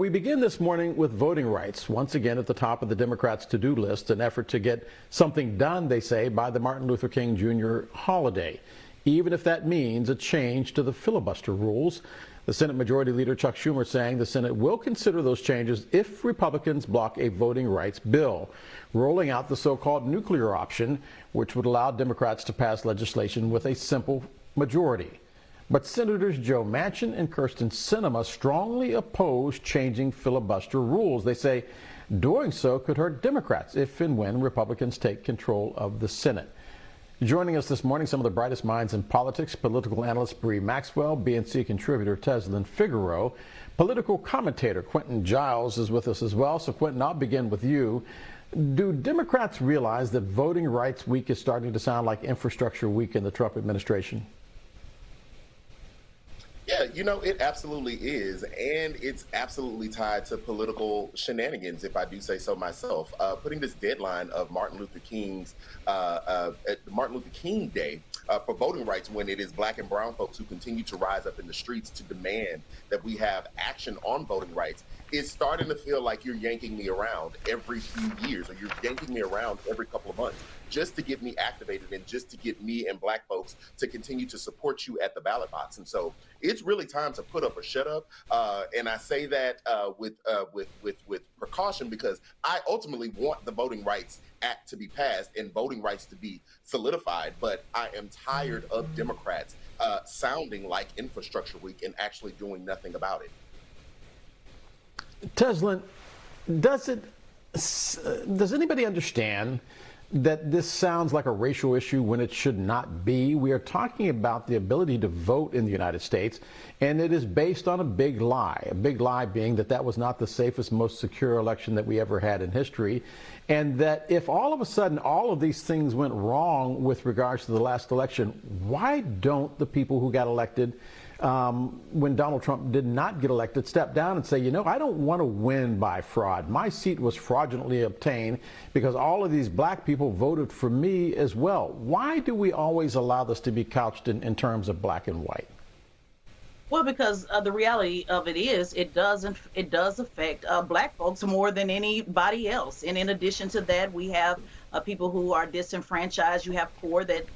we begin this morning with voting rights, once again at the top of the Democrats' to-do list, an effort to get something done, they say, by the Martin Luther King Jr. holiday, even if that means a change to the filibuster rules. The Senate Majority Leader Chuck Schumer saying the Senate will consider those changes if Republicans block a voting rights bill, rolling out the so-called nuclear option, which would allow Democrats to pass legislation with a simple majority. But Senators Joe Manchin and Krysten Sinema strongly oppose changing filibuster rules. They say doing so could hurt Democrats if and when Republicans take control of the Senate. Joining us this morning, some of the brightest minds in politics, political analyst Bree Maxwell, BNC contributor Teslin Figaro, political commentator Quentin Giles is with us as well. So Quentin, I'll begin with you. Do Democrats realize that Voting Rights Week is starting to sound like Infrastructure Week in the Trump administration? Yeah, it absolutely is. And it's absolutely tied to political shenanigans, if I do say so myself. Putting this deadline of Martin Luther King Day for voting rights when it is black and brown folks who continue to rise up in the streets to demand that we have action on voting rights is starting to feel like you're yanking me around every few years, or you're yanking me around every couple of months just to get me activated and just to get me and black folks to continue to support you at the ballot box. And so it's really time to put up or shut up. And I say that with precaution, because I ultimately want the Voting Rights Act to be passed and voting rights to be solidified. But I am tired of Democrats sounding like Infrastructure Week and actually doing nothing about it. Teslin, does anybody understand that this sounds like a racial issue when it should not be? We are talking about the ability to vote in the United States, and it is based on a big lie being that was not the safest, most secure election that we ever had in history, and that if all of a sudden all of these things went wrong with regards to the last election, why don't the people who got elected when Donald Trump did not get elected step down and say, I don't want to win by fraud. My seat was fraudulently obtained because all of these black people voted for me as well. Why do we always allow this to be couched in terms of black and white? Well, because the reality of it is it does affect black folks more than anybody else. And in addition to that, we have people who are disenfranchised. You have poor that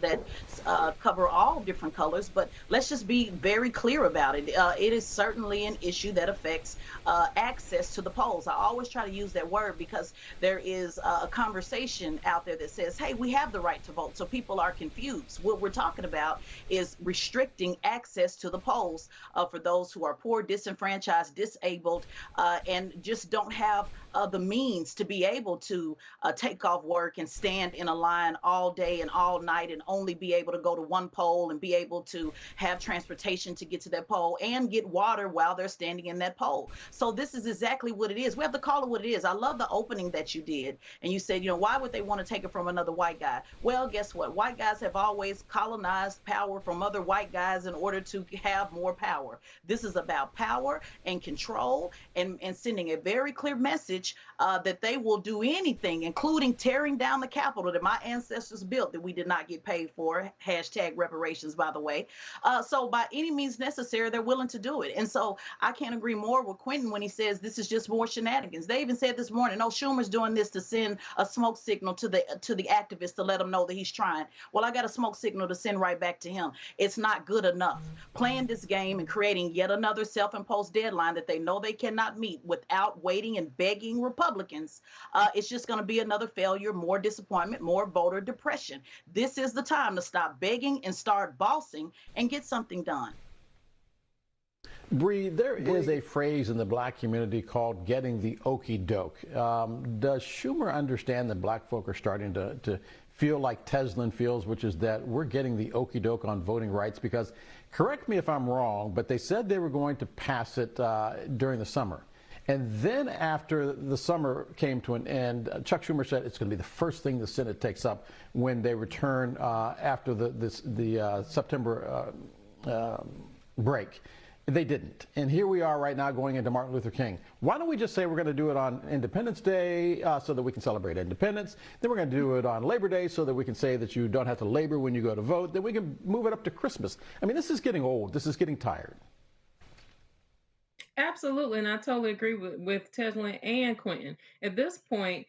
cover all different colors. But let's just be very clear about it. It is certainly an issue that affects access to the polls. I always try to use that word because there is a conversation out there that says, hey, we have the right to vote. So people are confused. What we're talking about is restricting access to the polls for those who are poor, disenfranchised, disabled, and just don't have the means to be able to take off work and stand in a line all day and all night and only be able to go to one poll and be able to have transportation to get to that poll and get water while they're standing in that poll. So this is exactly what it is. We have to call it what it is. I love the opening that you did. And you said, why would they want to take it from another white guy? Well, guess what? White guys have always colonized power from other white guys in order to have more power. This is about power and control and sending a very clear message that they will do anything, including tearing down the Capitol that my ancestors built that we did not get paid for. Hashtag reparations, by the way. So by any means necessary, they're willing to do it. And so I can't agree more with Quentin when he says this is just more shenanigans. They even said this morning, Schumer's doing this to send a smoke signal to the activists to let them know that he's trying. Well, I got a smoke signal to send right back to him. It's not good enough. Playing this game and creating yet another self-imposed deadline that they know they cannot meet without waiting and begging Republicans, it's just going to be another failure, more disappointment, more voter depression. This is the time to stop begging and start bossing and get something done. Bree, there is a phrase in the black community called getting the okey doke. Does Schumer understand that black folk are starting to feel like Teslin feels, which is that we're getting the okey doke on voting rights? Because, correct me if I'm wrong, but they said they were going to pass it during the summer. And then after the summer came to an end, Chuck Schumer said it's going to be the first thing the Senate takes up when they return after the September break. They didn't. And here we are right now going into Martin Luther King. Why don't we just say we're going to do it on Independence Day so that we can celebrate independence? Then we're going to do it on Labor Day so that we can say that you don't have to labor when you go to vote. Then we can move it up to Christmas. I mean, this is getting old. This is getting tired. Absolutely, and I totally agree with Tesla and Quentin. At this point,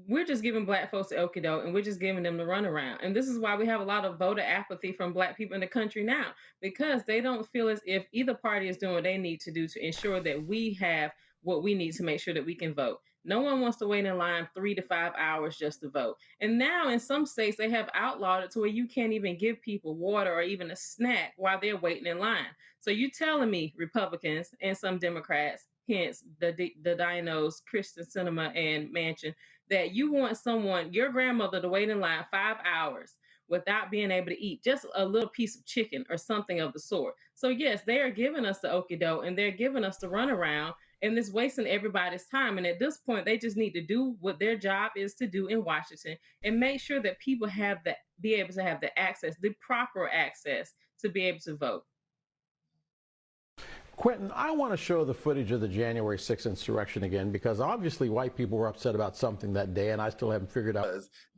we're just giving black folks the okie doke, and we're just giving them the runaround. And this is why we have a lot of voter apathy from black people in the country now, because they don't feel as if either party is doing what they need to do to ensure that we have what we need to make sure that we can vote. No one wants to wait in line 3 to 5 hours just to vote. And now in some states, they have outlawed it to where you can't even give people water or even a snack while they're waiting in line. So you telling me Republicans and some Democrats, hence the dinos, Krysten, Sinema, and Manchin, that you want someone, your grandmother, to wait in line 5 hours without being able to eat just a little piece of chicken or something of the sort. So yes, they are giving us the okie doke and they're giving us the runaround, and it's wasting everybody's time. And at this point, they just need to do what their job is to do in Washington and make sure that people have that, be able to have the access, the proper access to be able to vote. Quentin, I want to show the footage of the January 6th insurrection again, because obviously white people were upset about something that day, and I still haven't figured out.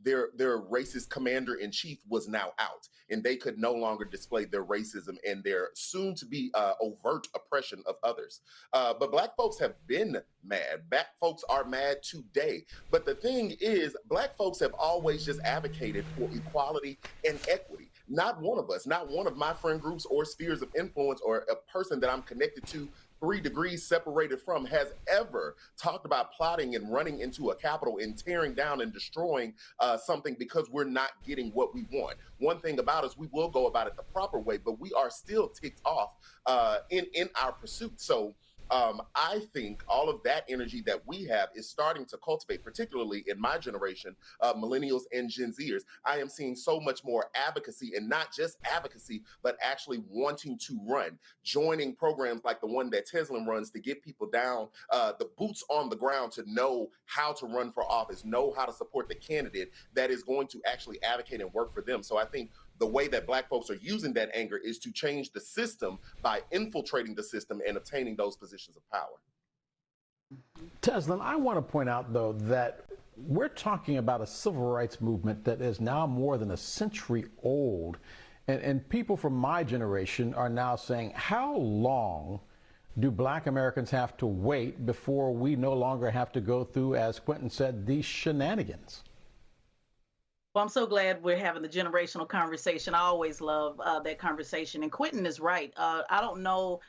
Their racist commander-in-chief was now out, and they could no longer display their racism and their soon-to-be overt oppression of others. But black folks have been mad. Black folks are mad today. But the thing is, black folks have always just advocated for equality and equity. Not one of us, not one of my friend groups or spheres of influence or a person that I'm connected to 3 degrees separated from has ever talked about plotting and running into a Capitol and tearing down and destroying something because we're not getting what we want. One thing about us, we will go about it the proper way, but we are still ticked off in our pursuit. So I think all of that energy that we have is starting to cultivate, particularly in my generation, millennials and Gen Zers. I am seeing so much more advocacy, and not just advocacy, but actually wanting to run, joining programs like the one that Tesla runs to get people down, the boots on the ground to know how to run for office, know how to support the candidate that is going to actually advocate and work for them. So I think the way that black folks are using that anger is to change the system by infiltrating the system and obtaining those positions of power. Tesla, I want to point out, though, that we're talking about a civil rights movement that is now more than a century old. And people from my generation are now saying, how long do black Americans have to wait before we no longer have to go through, as Quentin said, these shenanigans? Well, I'm so glad we're having the generational conversation. I always love that conversation. And Quentin is right. I don't know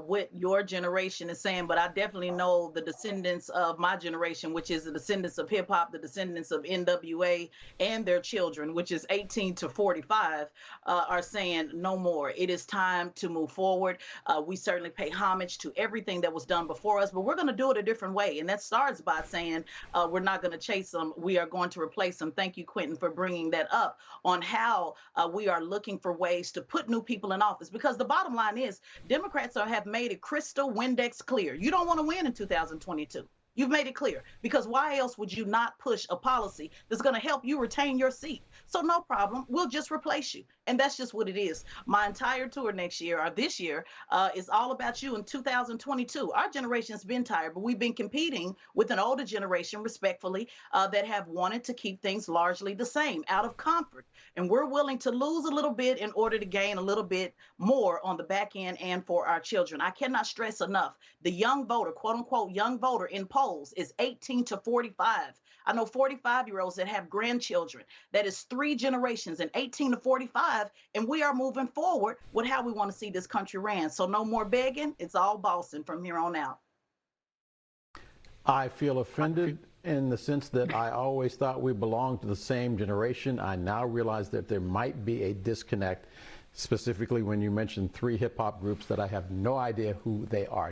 what your generation is saying, but I definitely know the descendants of my generation, which is the descendants of hip hop, the descendants of NWA, and their children, which is 18 to 45, are saying no more. It is time to move forward. We certainly pay homage to everything that was done before us, but we're going to do it a different way. And that starts by saying we're not going to chase them. We are going to replace them. Thank you, Quentin, for bringing that up on how we are looking for ways to put new people in office, because the bottom line is Democrats have made it crystal Windex clear. You don't want to win in 2022. You've made it clear, because why else would you not push a policy that's going to help you retain your seat? So no problem. We'll just replace you. And that's just what it is. My entire tour next year, or this year, is all about you in 2022. Our generation's been tired, but we've been competing with an older generation, respectfully, that have wanted to keep things largely the same, out of comfort. And we're willing to lose a little bit in order to gain a little bit more on the back end and for our children. I cannot stress enough, the young voter, quote unquote, young voter in polls is 18 to 45. I know 45-year-olds that have grandchildren. That is 3 generations, and 18 to 45, and we are moving forward with how we want to see this country ran. So no more begging. It's all bossing from here on out. I feel offended in the sense that I always thought we belonged to the same generation. I now realize that there might be a disconnect, specifically when you mentioned 3 hip-hop groups that I have no idea who they are.